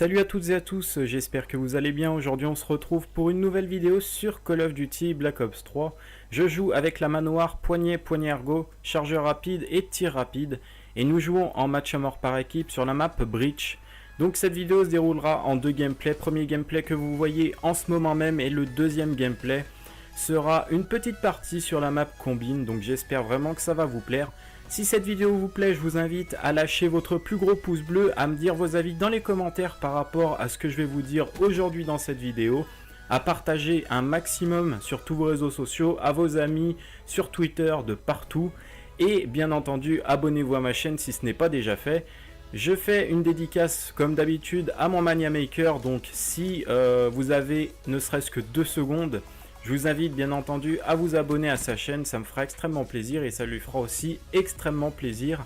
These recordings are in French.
Salut à toutes et à tous, j'espère que vous allez bien. Aujourd'hui on se retrouve pour une nouvelle vidéo sur Call of Duty Black Ops 3. Je joue avec la manoir poignet ergo, chargeur rapide et tir rapide. Et nous jouons en match à mort par équipe sur la map Breach. Donc cette vidéo se déroulera en deux gameplays. Premier gameplay que vous voyez en ce moment même et le deuxième gameplay sera une petite partie sur la map combine. Donc j'espère vraiment que ça va vous plaire. Si cette vidéo vous plaît, je vous invite à lâcher votre plus gros pouce bleu, à me dire vos avis dans les commentaires par rapport à ce que je vais vous dire aujourd'hui dans cette vidéo, à partager un maximum sur tous vos réseaux sociaux, à vos amis, sur Twitter, de partout, et bien entendu, abonnez-vous à ma chaîne si ce n'est pas déjà fait. Je fais une dédicace comme d'habitude à mon Mania Maker, donc si vous avez ne serait-ce que 2 secondes, je vous invite bien entendu à vous abonner à sa chaîne, ça me fera extrêmement plaisir et ça lui fera aussi extrêmement plaisir.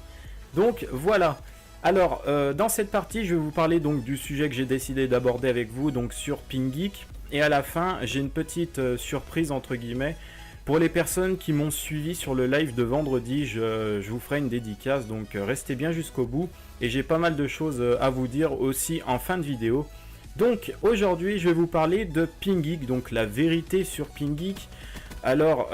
Donc voilà, alors dans cette partie je vais vous parler donc du sujet que j'ai décidé d'aborder avec vous, donc sur PingGeek. Et à la fin j'ai une petite surprise entre guillemets. Pour les personnes qui m'ont suivi sur le live de vendredi, je vous ferai une dédicace, donc restez bien jusqu'au bout. Et j'ai pas mal de choses à vous dire aussi en fin de vidéo. Donc aujourd'hui je vais vous parler de PingGeek, donc la vérité sur PingGeek. Alors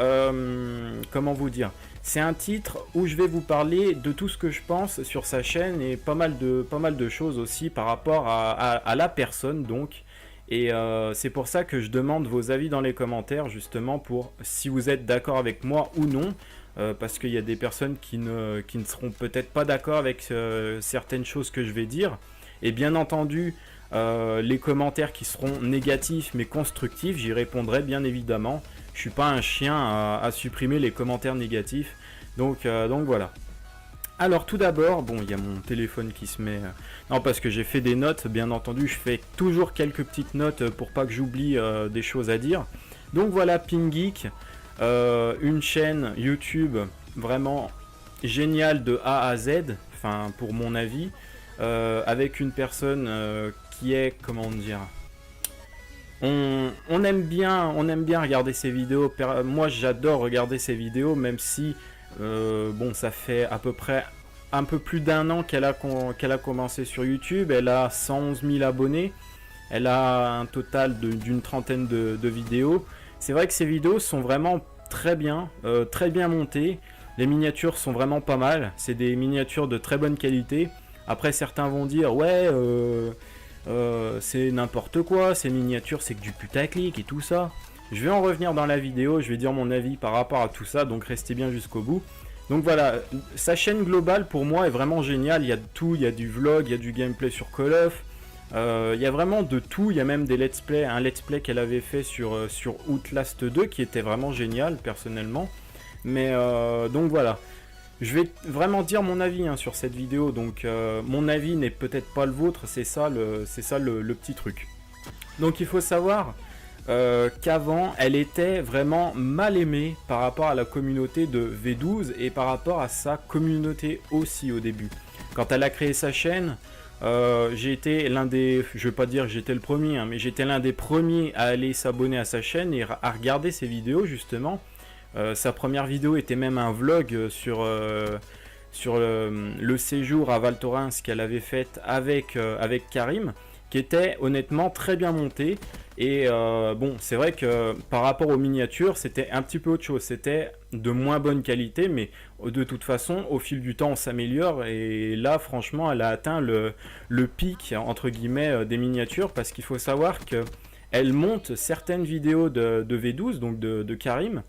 comment vous dire, c'est un titre où je vais vous parler de tout ce que je pense sur sa chaîne et pas mal de choses aussi par rapport à la personne donc. Et c'est pour ça que je demande vos avis dans les commentaires justement pour si vous êtes d'accord avec moi ou non. Parce qu'il y a des personnes qui ne seront peut-être pas d'accord avec certaines choses que je vais dire. Et bien entendu, les commentaires qui seront négatifs mais constructifs, j'y répondrai bien évidemment. Je suis pas un chien à supprimer les commentaires négatifs. Donc voilà. Alors tout d'abord, bon, il y a mon téléphone qui se met... Non, parce que j'ai fait des notes, bien entendu, je fais toujours quelques petites notes pour pas que j'oublie des choses à dire. Donc voilà, PingGeek, une chaîne YouTube vraiment géniale de A à Z, enfin pour mon avis. Avec une personne qui est, comment dire, on aime bien regarder ses vidéos. Moi j'adore regarder ses vidéos, même si bon, ça fait à peu près un peu plus d'un an qu'elle a commencé sur YouTube. Elle a 111 000 abonnés, elle a un total d'une trentaine de vidéos. C'est vrai que ces vidéos sont vraiment très bien montées. Les miniatures sont vraiment pas mal, c'est des miniatures de très bonne qualité. Après certains vont dire ouais c'est n'importe quoi, ces miniatures c'est que du putaclic et tout ça. Je vais en revenir dans la vidéo, je vais dire mon avis par rapport à tout ça, donc restez bien jusqu'au bout. Donc voilà, sa chaîne globale pour moi est vraiment géniale, il y a de tout, il y a du vlog, il y a du gameplay sur Call of, il y a vraiment de tout, il y a même des let's play, un let's play qu'elle avait fait sur Outlast 2 qui était vraiment génial personnellement. Mais donc voilà. Je vais vraiment dire mon avis sur cette vidéo, donc mon avis n'est peut-être pas le vôtre, c'est ça le petit truc. Donc il faut savoir qu'avant, elle était vraiment mal aimée par rapport à la communauté de V12 et par rapport à sa communauté aussi au début. Quand elle a créé sa chaîne, j'ai été l'un des, je vais pas dire que j'étais le premier, mais j'étais l'un des premiers à aller s'abonner à sa chaîne et à regarder ses vidéos justement. Sa première vidéo était même un vlog sur le séjour à Val Thorens qu'elle avait fait avec Karim, qui était honnêtement très bien monté. Et bon, c'est vrai que par rapport aux miniatures, c'était un petit peu autre chose. C'était de moins bonne qualité, mais de toute façon, au fil du temps, on s'améliore. Et là, franchement, elle a atteint le pic, entre guillemets, des miniatures, parce qu'il faut savoir qu'elle monte certaines vidéos de V12, donc de Karim,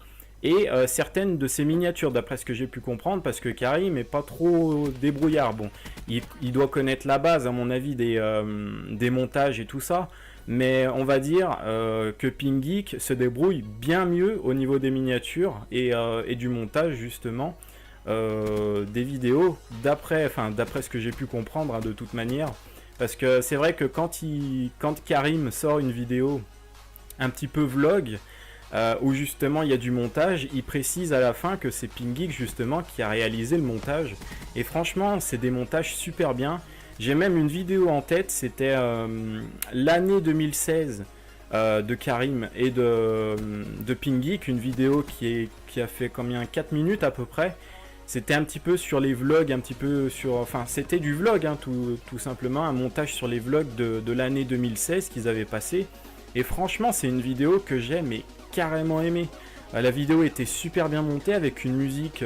et certaines de ses miniatures d'après ce que j'ai pu comprendre, parce que Karim est pas trop débrouillard. Bon, il doit connaître la base à mon avis des montages et tout ça, mais on va dire que PingGeek se débrouille bien mieux au niveau des miniatures et du montage justement des vidéos d'après ce que j'ai pu comprendre de toute manière, parce que c'est vrai que quand Karim sort une vidéo un petit peu vlog, où justement il y a du montage, il précise à la fin que c'est PingGeek justement qui a réalisé le montage, et franchement c'est des montages super bien. J'ai même une vidéo en tête, c'était l'année 2016 de Karim et de PingGeek, une vidéo qui a fait combien, 4 minutes à peu près. C'était un petit peu sur les vlogs, un petit peu sur... Enfin, c'était du vlog, hein, tout simplement, un montage sur les vlogs de l'année 2016 qu'ils avaient passé. Et franchement, c'est une vidéo que j'ai mais carrément aimée. La vidéo était super bien montée avec une musique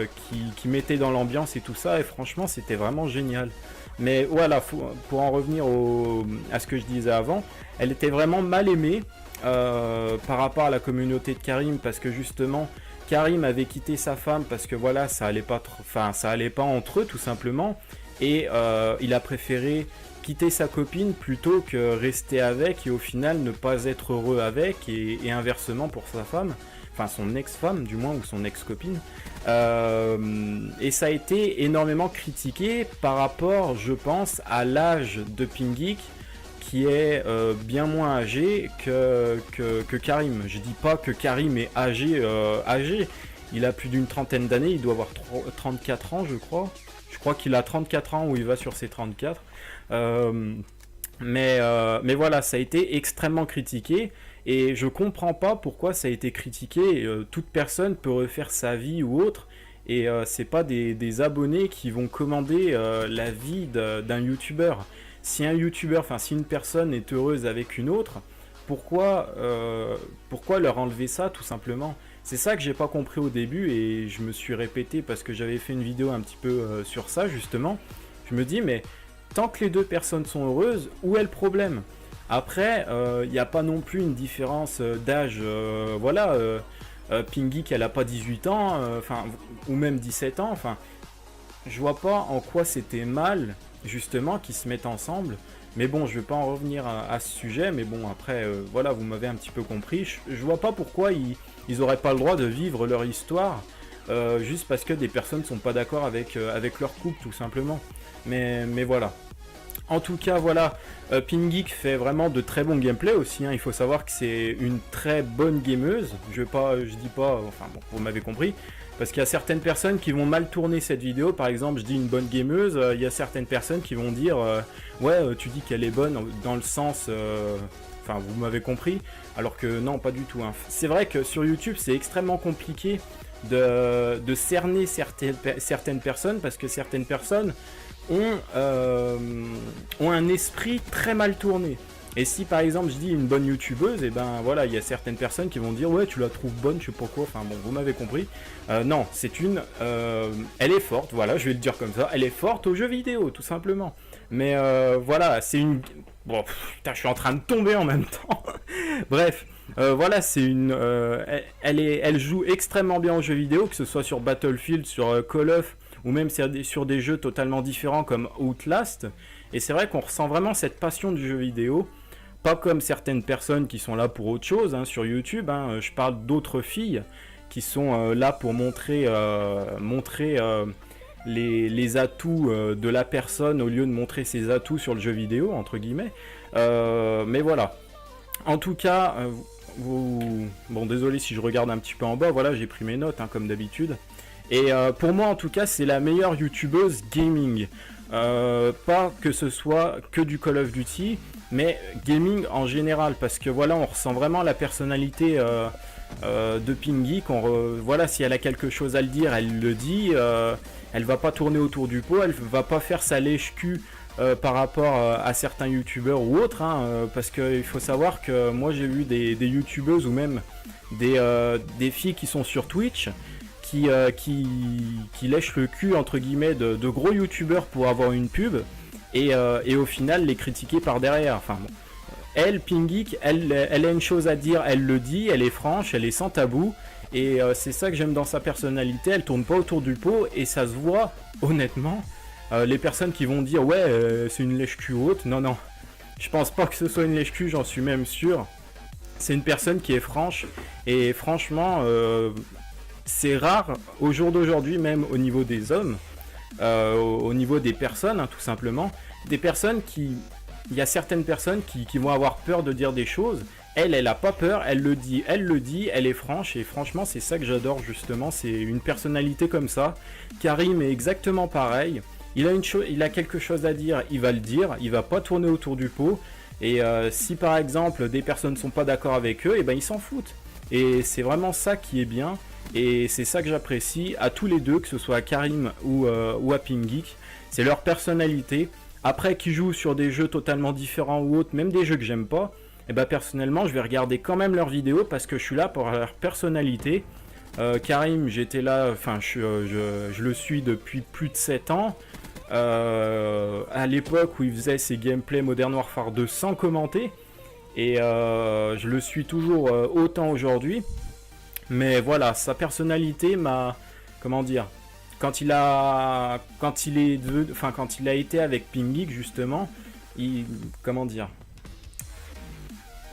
qui mettait dans l'ambiance et tout ça. Et franchement, c'était vraiment génial. Mais voilà, pour en revenir à ce que je disais avant, elle était vraiment mal aimée par rapport à la communauté de Karim, parce que justement, Karim avait quitté sa femme parce que voilà, ça allait pas entre eux tout simplement, et il a préféré quitter sa copine plutôt que rester avec et au final ne pas être heureux avec, et inversement pour sa femme, enfin son ex-femme du moins, ou son ex-copine. Et ça a été énormément critiqué par rapport, je pense, à l'âge de Pinggeek, qui est bien moins âgé que Karim. Je dis pas que Karim est âgé, il a plus d'une trentaine d'années, il doit avoir 34 ans je crois. Je crois qu'il a 34 ans ou il va sur ses 34. Mais voilà, ça a été extrêmement critiqué. Et je comprends pas pourquoi ça a été critiqué. Toute personne peut refaire sa vie ou autre. Et c'est pas des abonnés qui vont commander la vie d'un youtubeur. Si un youtubeur, enfin si une personne est heureuse avec une autre, pourquoi leur enlever ça tout simplement? C'est ça que j'ai pas compris au début et je me suis répété parce que j'avais fait une vidéo un petit peu sur ça justement. Je me dis mais tant que les deux personnes sont heureuses, où est le problème? Après, il n'y a pas non plus une différence d'âge, voilà. Pinggeek, elle a pas 18 ans, ou même 17 ans, enfin, je vois pas en quoi c'était mal, justement, qu'ils se mettent ensemble. Mais bon, je vais pas en revenir à ce sujet, mais bon, après, voilà, vous m'avez un petit peu compris. Je vois pas pourquoi ils auraient pas le droit de vivre leur histoire, juste parce que des personnes sont pas d'accord avec leur couple, tout simplement. Mais voilà. En tout cas, voilà, Pinggeek fait vraiment de très bons gameplays aussi, hein. Il faut savoir que c'est une très bonne gameuse. Je dis pas, enfin bon, vous m'avez compris. Parce qu'il y a certaines personnes qui vont mal tourner cette vidéo. Par exemple, je dis une bonne gameuse, il y a certaines personnes qui vont dire ouais, tu dis qu'elle est bonne dans le sens... Enfin, vous m'avez compris. Alors que non, pas du tout, hein. C'est vrai que sur YouTube, c'est extrêmement compliqué de cerner certaines personnes, parce que certaines personnes ont un esprit très mal tourné. Et si par exemple je dis une bonne youtubeuse, et ben voilà, il y a certaines personnes qui vont dire ouais, tu la trouves bonne, je sais pas quoi, enfin bon, vous m'avez compris. Non, c'est une... elle est forte, voilà, je vais le dire comme ça, elle est forte aux jeux vidéo, tout simplement. Mais voilà, c'est une... Bon, putain, je suis en train de tomber en même temps. Bref, voilà, c'est une... elle joue extrêmement bien aux jeux vidéo, que ce soit sur Battlefield, sur Call of, ou même sur des jeux totalement différents comme Outlast. Et c'est vrai qu'on ressent vraiment cette passion du jeu vidéo, pas comme certaines personnes qui sont là pour autre chose, hein, sur YouTube, hein. Je parle d'autres filles qui sont là pour montrer les atouts de la personne au lieu de montrer ses atouts sur le jeu vidéo, entre guillemets. Mais voilà. En tout cas, bon, désolé si je regarde un petit peu en bas, voilà, j'ai pris mes notes, hein, comme d'habitude. Et pour moi, en tout cas, c'est la meilleure youtubeuse gaming. Pas que ce soit que du Call of Duty, mais gaming en général, parce que voilà, on ressent vraiment la personnalité de Pinggeek. Voilà, si elle a quelque chose à le dire, elle le dit. Elle va pas tourner autour du pot, elle va pas faire sa lèche-cul par rapport à certains youtubeurs ou autres, hein, parce qu'il faut savoir que moi j'ai vu des youtubeuses ou même des filles qui sont sur Twitch qui lèchent le cul entre guillemets de gros youtubeurs pour avoir une pub et au final les critiquer par derrière. Enfin bon. Elle, Pinggeek, elle a une chose à dire, elle le dit, elle est franche, elle est sans tabou. Et c'est ça que j'aime dans sa personnalité, elle tourne pas autour du pot et ça se voit honnêtement. Les personnes qui vont dire ouais c'est une lèche-cul haute, non, je pense pas que ce soit une lèche-cul, j'en suis même sûr. C'est une personne qui est franche et franchement c'est rare au jour d'aujourd'hui, même au niveau des hommes, au niveau des personnes, hein, tout simplement, des personnes il y a certaines personnes qui vont avoir peur de dire des choses. Elle a pas peur, elle le dit, elle est franche, et franchement c'est ça que j'adore justement, c'est une personnalité comme ça. Karim est exactement pareil, il a quelque chose à dire, il va le dire, il va pas tourner autour du pot, et si par exemple des personnes sont pas d'accord avec eux, et ben ils s'en foutent. Et c'est vraiment ça qui est bien, Et c'est ça que j'apprécie à tous les deux, que ce soit à Karim ou à Pinggeek, c'est leur personnalité. Après, qu'ils jouent sur des jeux totalement différents ou autres, même des jeux que j'aime pas, et bah personnellement je vais regarder quand même leurs vidéos parce que je suis là pour leur personnalité. Karim, j'étais là, enfin je le suis depuis plus de 7 ans. À l'époque où il faisait ses gameplays Modern Warfare 2 sans commenter. Et je le suis toujours autant aujourd'hui. Mais voilà, sa personnalité m'a... Comment dire, quand il a été avec Pinggeek justement, comment dire,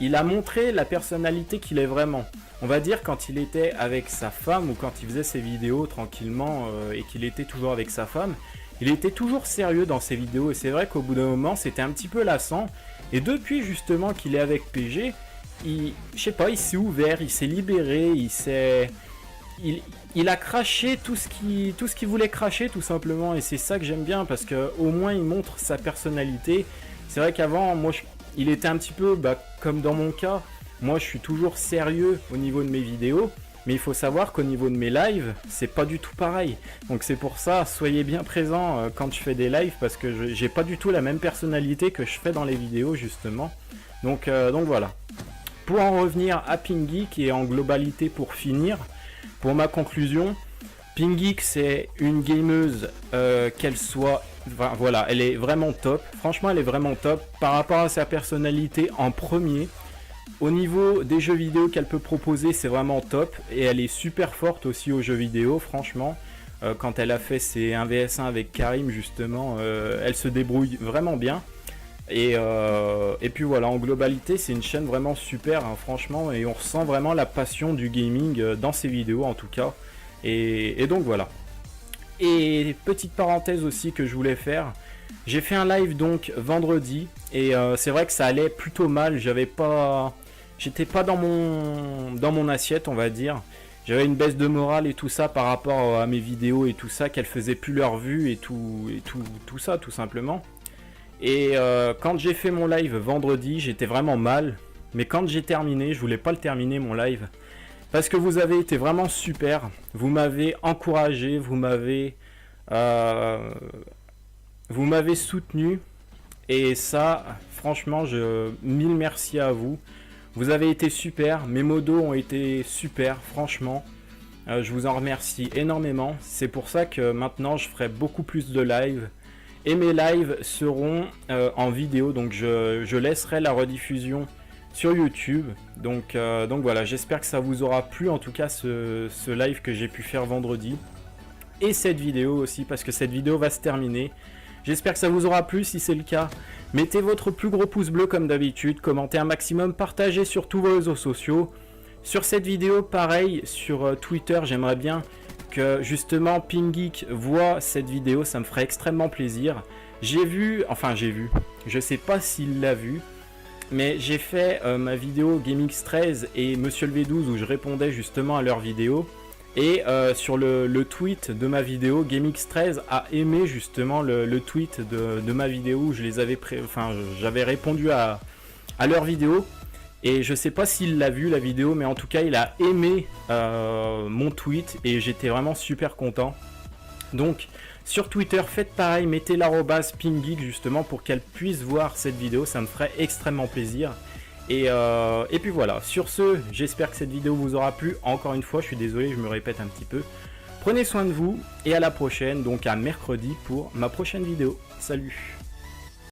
il a montré la personnalité qu'il est vraiment. On va dire quand il était avec sa femme ou quand il faisait ses vidéos tranquillement et qu'il était toujours avec sa femme, il était toujours sérieux dans ses vidéos et c'est vrai qu'au bout d'un moment c'était un petit peu lassant. Et depuis justement qu'il est avec PG, je sais pas, il s'est ouvert, il s'est libéré, il a craché tout ce qu'il voulait cracher tout simplement. Et c'est ça que j'aime bien parce que au moins il montre sa personnalité. C'est vrai qu'avant, moi, il était un petit peu, comme dans mon cas, moi je suis toujours sérieux au niveau de mes vidéos. Mais il faut savoir qu'au niveau de mes lives, c'est pas du tout pareil. Donc c'est pour ça, soyez bien présents quand je fais des lives parce que j'ai pas du tout la même personnalité que je fais dans les vidéos justement. Donc voilà. Pour en revenir à Pinggeek et en globalité pour finir, pour ma conclusion, Pinggeek c'est une gameuse qu'elle soit... Enfin, voilà, elle est vraiment top. Franchement, elle est vraiment top par rapport à sa personnalité en premier. Au niveau des jeux vidéo qu'elle peut proposer, c'est vraiment top. Et elle est super forte aussi aux jeux vidéo, franchement. Quand elle a fait ses 1vs1 avec Karim, justement, elle se débrouille vraiment bien. Et puis voilà, en globalité, c'est une chaîne vraiment super, hein, franchement. Et on ressent vraiment la passion du gaming dans ses vidéos, en tout cas. Et donc voilà. Et petite parenthèse aussi que je voulais faire. J'ai fait un live donc vendredi. Et c'est vrai que ça allait plutôt mal. J'étais pas dans mon assiette, on va dire. J'avais une baisse de morale et tout ça par rapport à mes vidéos et tout ça, qu'elles faisaient plus leur vue et tout ça, tout simplement. Et quand j'ai fait mon live vendredi, j'étais vraiment mal. Mais quand j'ai terminé, je voulais pas le terminer mon live. Parce que vous avez été vraiment super. Vous m'avez encouragé, vous m'avez soutenu. Et ça, franchement, mille merci à vous. Vous avez été super, mes modos ont été super, franchement. Je vous en remercie énormément. C'est pour ça que maintenant, je ferai beaucoup plus de lives. Et mes lives seront en vidéo, donc je laisserai la rediffusion sur YouTube. Donc voilà, j'espère que ça vous aura plu, en tout cas ce live que j'ai pu faire vendredi. Et cette vidéo aussi, parce que cette vidéo va se terminer. J'espère que ça vous aura plu. Si c'est le cas, mettez votre plus gros pouce bleu comme d'habitude, commentez un maximum, partagez sur tous vos réseaux sociaux. Sur cette vidéo, pareil, sur Twitter, j'aimerais bien que justement Pinggeek voit cette vidéo, ça me ferait extrêmement plaisir. Je sais pas s'il l'a vu, mais j'ai fait ma vidéo GameX13 et Monsieur le V12 où je répondais justement à leurs vidéos. Et sur le tweet de ma vidéo, GameX13 a aimé justement le tweet de ma vidéo où j'avais répondu à leur vidéo. Et je sais pas s'il l'a vu la vidéo, mais en tout cas il a aimé mon tweet et j'étais vraiment super content. Donc sur Twitter, faites pareil, mettez l'arrobase Pinggeek justement pour qu'elle puisse voir cette vidéo, ça me ferait extrêmement plaisir. Et puis voilà, sur ce, j'espère que cette vidéo vous aura plu. Encore une fois, je suis désolé, je me répète un petit peu. Prenez soin de vous et à la prochaine, donc à mercredi pour ma prochaine vidéo. Salut!